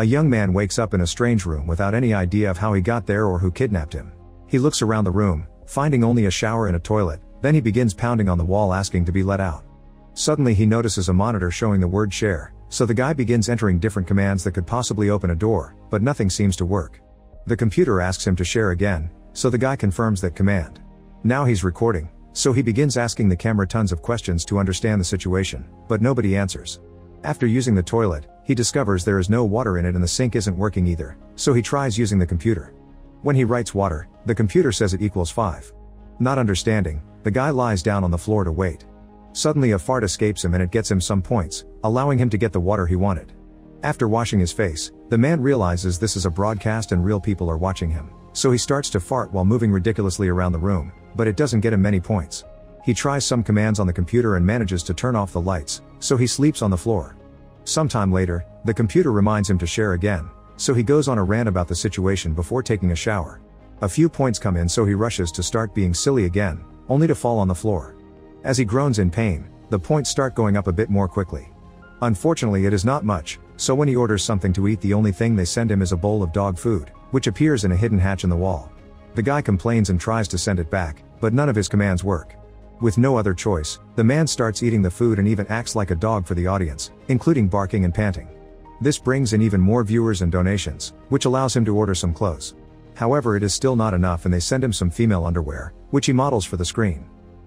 A young man wakes up in a strange room without any idea of how he got there or who kidnapped him. He looks around the room, finding only a shower and a toilet, then he begins pounding on the wall asking to be let out. Suddenly he notices a monitor showing the word share, so the guy begins entering different commands that could possibly open a door, but nothing seems to work. The computer asks him to share again, so the guy confirms that command. Now he's recording, so he begins asking the camera tons of questions to understand the situation, but nobody answers. After using the toilet, he discovers there is no water in it and the sink isn't working either, so he tries using the computer. When he writes water, the computer says it equals 5. Not understanding, the guy lies down on the floor to wait. Suddenly a fart escapes him and it gets him some points, allowing him to get the water he wanted. After washing his face, the man realizes this is a broadcast and real people are watching him, so he starts to fart while moving ridiculously around the room, but it doesn't get him many points. He tries some commands on the computer and manages to turn off the lights, so he sleeps on the floor. Sometime later, the computer reminds him to share again, so he goes on a rant about the situation before taking a shower. A few points come in so he rushes to start being silly again, only to fall on the floor. As he groans in pain, the points start going up a bit more quickly. Unfortunately it is not much, so when he orders something to eat the only thing they send him is a bowl of dog food, which appears in a hidden hatch in the wall. The guy complains and tries to send it back, but none of his commands work. With no other choice, the man starts eating the food and even acts like a dog for the audience, including barking and panting. This brings in even more viewers and donations, which allows him to order some clothes. However, it is still not enough and they send him some female underwear, which he models for the screen.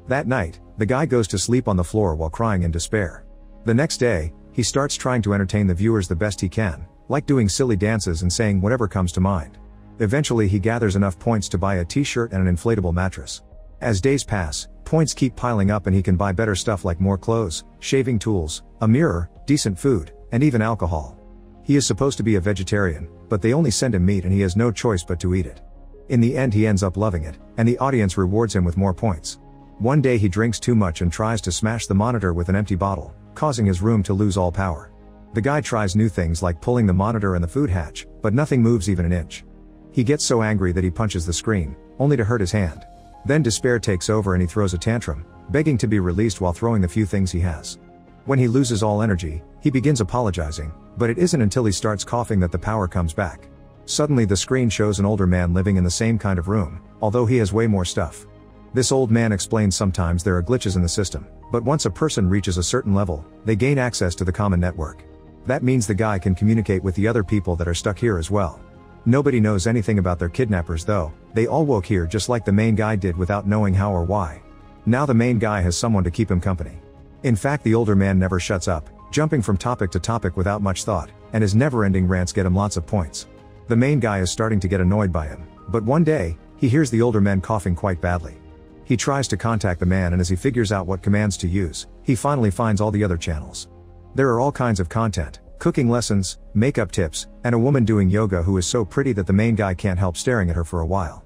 That night, the guy goes to sleep on the floor while crying in despair. The next day, he starts trying to entertain the viewers the best he can, like doing silly dances and saying whatever comes to mind. Eventually he gathers enough points to buy a t-shirt and an inflatable mattress. As days pass, points keep piling up and he can buy better stuff like more clothes, shaving tools, a mirror, decent food, and even alcohol. He is supposed to be a vegetarian, but they only send him meat and he has no choice but to eat it. In the end he ends up loving it, and the audience rewards him with more points. One day he drinks too much and tries to smash the monitor with an empty bottle, causing his room to lose all power. The guy tries new things like pulling the monitor and the food hatch, but nothing moves even an inch. He gets so angry that he punches the screen, only to hurt his hand. Then despair takes over and he throws a tantrum, begging to be released while throwing the few things he has. When he loses all energy, he begins apologizing, but it isn't until he starts coughing that the power comes back. Suddenly the screen shows an older man living in the same kind of room, although he has way more stuff. This old man explains sometimes there are glitches in the system, but once a person reaches a certain level, they gain access to the common network. That means the guy can communicate with the other people that are stuck here as well. Nobody knows anything about their kidnappers though, they all woke here just like the main guy did without knowing how or why. Now the main guy has someone to keep him company. In fact, the older man never shuts up, jumping from topic to topic without much thought, and his never-ending rants get him lots of points. The main guy is starting to get annoyed by him, but one day, he hears the older man coughing quite badly. He tries to contact the man and as he figures out what commands to use, he finally finds all the other channels. There are all kinds of content, cooking lessons, makeup tips, and a woman doing yoga who is so pretty that the main guy can't help staring at her for a while.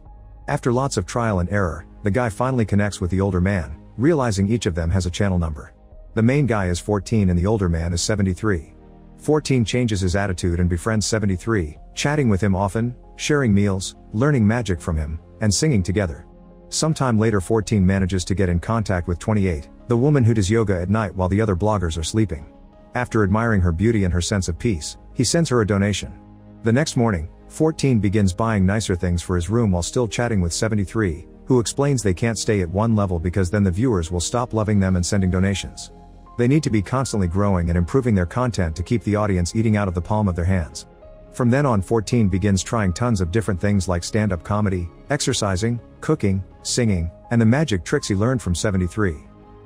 After lots of trial and error, the guy finally connects with the older man, realizing each of them has a channel number. The main guy is 14 and the older man is 73. 14 changes his attitude and befriends 73, chatting with him often, sharing meals, learning magic from him, and singing together. Sometime later 14 manages to get in contact with 28, the woman who does yoga at night while the other bloggers are sleeping. After admiring her beauty and her sense of peace, he sends her a donation. The next morning, 14 begins buying nicer things for his room while still chatting with 73, who explains they can't stay at one level because then the viewers will stop loving them and sending donations. They need to be constantly growing and improving their content to keep the audience eating out of the palm of their hands. From then on 14 begins trying tons of different things like stand-up comedy, exercising, cooking, singing, and the magic tricks he learned from 73.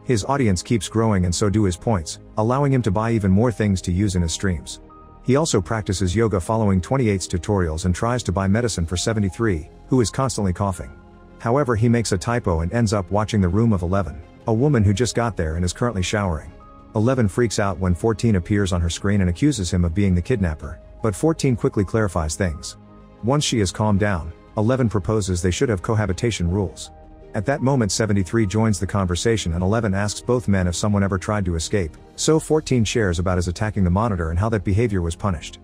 His audience keeps growing and so do his points, allowing him to buy even more things to use in his streams. He also practices yoga following 28's tutorials and tries to buy medicine for 73, who is constantly coughing. However, he makes a typo and ends up watching the room of 11, a woman who just got there and is currently showering. 11 freaks out when 14 appears on her screen and accuses him of being the kidnapper, but 14 quickly clarifies things. Once she is calmed down, 11 proposes they should have cohabitation rules. At that moment 73 joins the conversation and 11 asks both men if someone ever tried to escape, so 14 shares about his attacking the monitor and how that behavior was punished.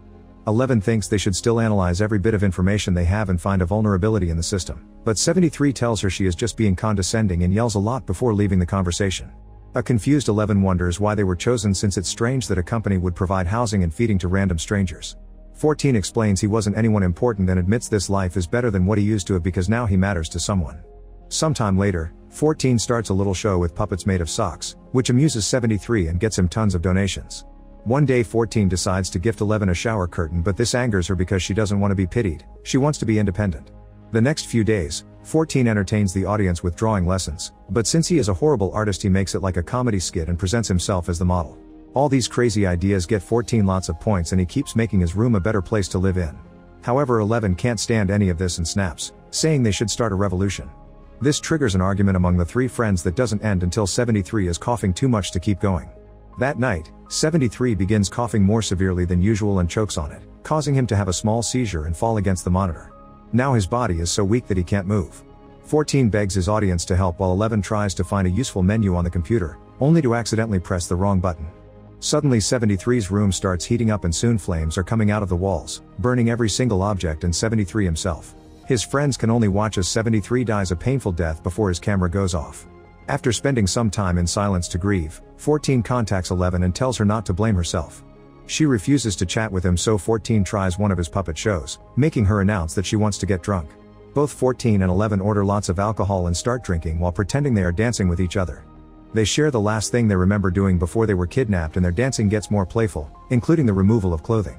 11 thinks they should still analyze every bit of information they have and find a vulnerability in the system, but 73 tells her she is just being condescending and yells a lot before leaving the conversation. A confused 11 wonders why they were chosen since it's strange that a company would provide housing and feeding to random strangers. 14 explains he wasn't anyone important and admits this life is better than what he used to have because now he matters to someone. Sometime later, 14 starts a little show with puppets made of socks, which amuses 73 and gets him tons of donations. One day 14 decides to gift 11 a shower curtain, but this angers her because she doesn't want to be pitied, she wants to be independent. The next few days, 14 entertains the audience with drawing lessons, but since he is a horrible artist he makes it like a comedy skit and presents himself as the model. All these crazy ideas get 14 lots of points and he keeps making his room a better place to live in. However, 11 can't stand any of this and snaps, saying they should start a revolution. This triggers an argument among the three friends that doesn't end until 73 is coughing too much to keep going. That night, 73 begins coughing more severely than usual and chokes on it, causing him to have a small seizure and fall against the monitor. Now his body is so weak that he can't move. 14 begs his audience to help while 11 tries to find a useful menu on the computer, only to accidentally press the wrong button. Suddenly 73's room starts heating up and soon flames are coming out of the walls, burning every single object and 73 himself. His friends can only watch as 73 dies a painful death before his camera goes off. After spending some time in silence to grieve, 14 contacts 11 and tells her not to blame herself. She refuses to chat with him, so 14 tries one of his puppet shows, making her announce that she wants to get drunk. Both 14 and 11 order lots of alcohol and start drinking while pretending they are dancing with each other. They share the last thing they remember doing before they were kidnapped and their dancing gets more playful, including the removal of clothing.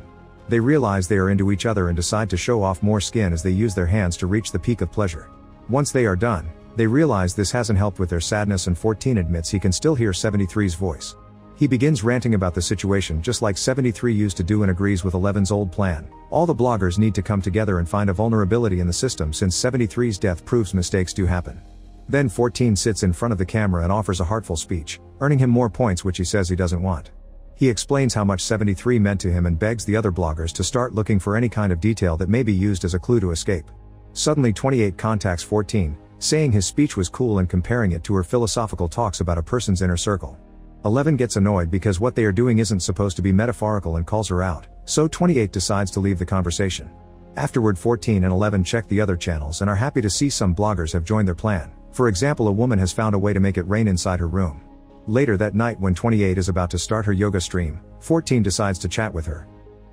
They realize they are into each other and decide to show off more skin as they use their hands to reach the peak of pleasure. Once they are done, they realize this hasn't helped with their sadness and 14 admits he can still hear 73's voice. He begins ranting about the situation just like 73 used to do and agrees with 11's old plan. All the bloggers need to come together and find a vulnerability in the system since 73's death proves mistakes do happen. Then 14 sits in front of the camera and offers a heartful speech, earning him more points which he says he doesn't want. He explains how much 73 meant to him and begs the other bloggers to start looking for any kind of detail that may be used as a clue to escape. Suddenly 28 contacts 14, saying his speech was cool and comparing it to her philosophical talks about a person's inner circle. 11 gets annoyed because what they are doing isn't supposed to be metaphorical and calls her out, so 28 decides to leave the conversation. Afterward 14 and 11 check the other channels and are happy to see some bloggers have joined their plan. For example, a woman has found a way to make it rain inside her room. Later that night when 28 is about to start her yoga stream, 14 decides to chat with her.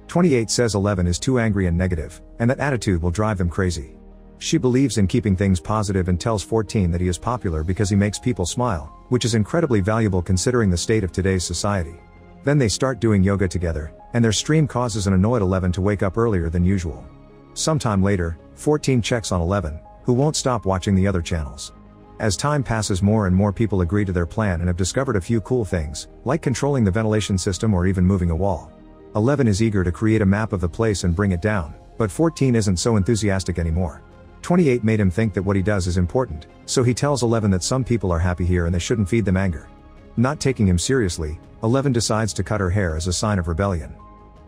28 says 11 is too angry and negative, and that attitude will drive them crazy. She believes in keeping things positive and tells 14 that he is popular because he makes people smile, which is incredibly valuable considering the state of today's society. Then they start doing yoga together, and their stream causes an annoyed 11 to wake up earlier than usual. Sometime later, 14 checks on 11, who won't stop watching the other channels. As time passes, more and more people agree to their plan and have discovered a few cool things, like controlling the ventilation system or even moving a wall. 11 is eager to create a map of the place and bring it down, but 14 isn't so enthusiastic anymore. 28 made him think that what he does is important, so he tells 11 that some people are happy here and they shouldn't feed them anger. Not taking him seriously, 11 decides to cut her hair as a sign of rebellion.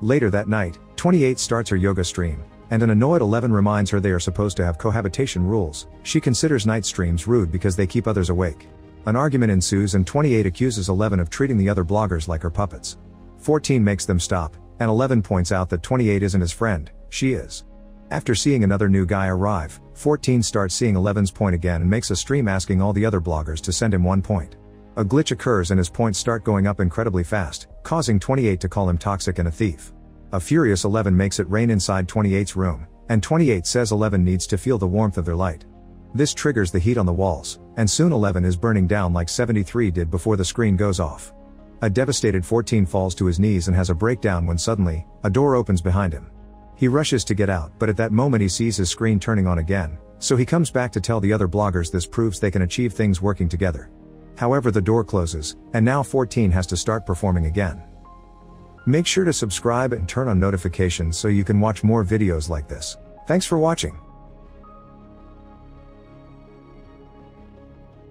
Later that night, 28 starts her yoga stream, and an annoyed 11 reminds her they are supposed to have cohabitation rules. She considers night streams rude because they keep others awake. An argument ensues and 28 accuses 11 of treating the other bloggers like her puppets. 14 makes them stop, and 11 points out that 28 isn't his friend, she is. After seeing another new guy arrive, 14 starts seeing 11's point again and makes a stream asking all the other bloggers to send him 1 point. A glitch occurs and his points start going up incredibly fast, causing 28 to call him toxic and a thief. A furious 11 makes it rain inside 28's room, and 28 says 11 needs to feel the warmth of their light. This triggers the heat on the walls, and soon 11 is burning down like 73 did before the screen goes off. A devastated 14 falls to his knees and has a breakdown when suddenly, a door opens behind him. He rushes to get out, but at that moment he sees his screen turning on again, so he comes back to tell the other bloggers this proves they can achieve things working together. However, the door closes, and now 14 has to start performing again. Make sure to subscribe and turn on notifications so you can watch more videos like this. Thanks for watching.